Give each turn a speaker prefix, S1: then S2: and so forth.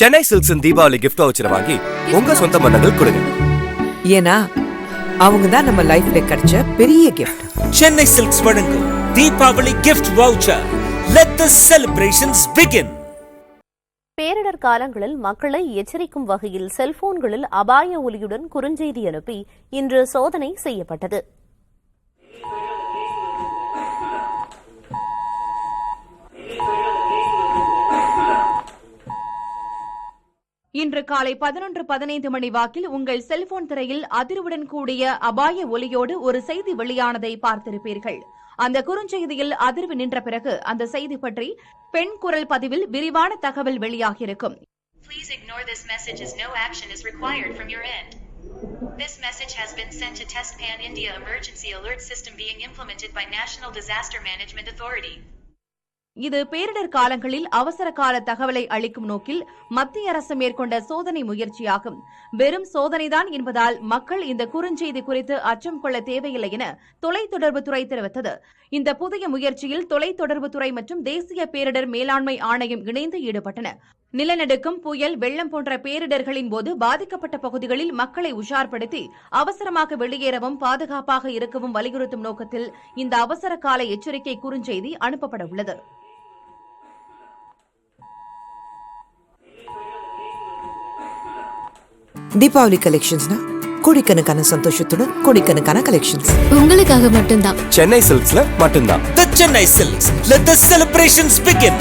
S1: Chennai சில்க்ஸின் Deepavali gift voucher வாங்கி உங்க சொந்த பந்தங்கள் கொடுங்க.
S2: ஏன்னா அவங்க தான் நம்ம லைஃப்ல கிடைச்ச பெரிய கிஃப்ட்.
S3: சென்னை சில்க்ஸ் வழங்கும் Deepavali gift voucher. Let the celebrations begin.
S4: பேரிடர் காலங்களில் மக்களை எச்சரிக்கும் வகையில் செல்போன்களில் அபாய ஒலியுடன் குறுஞ்செய்தி அனுப்பி இன்று சோதனை செய்யப்பட்டது.
S5: இன்று காலை 11:15 மணி வாக்கில் உங்கள் செல்போன் திரையில் அதிர்வுடன் கூடிய அபாய ஒலியோடு ஒரு செய்தி வெளியானதை பார்த்திருப்பீர்கள். அந்த குறுஞ்செய்தியில் அதிர்வு நின்ற பிறகு அந்த செய்தி பற்றி பெண் குரல் பதிவில் விரிவான தகவல் வெளியாகியிருக்கும்.
S6: Please ignore this message as no action is required from your end. This message has been sent to Test Pan India emergency alert system being implemented by National Disaster Management Authority.
S5: இது பேரிடர் காலங்களில் அவசர கால தகவலை அளிக்கும் நோக்கில் மத்திய அரசு மேற்கொண்ட சோதனை முயற்சியாகும். வெறும் சோதனைதான் என்பதால் மக்கள் இந்த குறுஞ்செய்தி குறித்து அச்சம் கொள்ள தேவையில்லை என தொலைத்தொடர்புத்துறை தெரிவித்தது. இந்த புதிய முயற்சியில் தொலைத்தொடர்புத்துறை மற்றும் தேசிய பேரிடர் மேலாண்மை ஆணையம் இணைந்து ஈடுபட்டன. நிலநடுக்கம், புயல், வெள்ளம் போன்ற பேரிடர்களின் போது பாதிக்கப்பட்ட பகுதிகளில் மக்களை உஷார்படுத்தி அவசரமாக வெளியேறவும் பாதுகாப்பாக இருக்கவும் வலியுறுத்தும் நோக்கத்தில் இந்த அவசர கால எச்சரிக்கை குறுஞ்செய்தி அனுப்பப்பட உள்ளது.
S2: தீபாவளி கலெக்ஷன்ஸ்னா கோடிக்கணக்கான சந்தோஷத்துடன் கோடிக்கணக்கான கலெக்ஷன்ஸ்
S7: உங்களுக்காக மட்டும்தான்.
S1: சென்னை சில்க்ஸ்ல மட்டும்தான்.
S3: The Chennai Silks. Let the celebrations begin.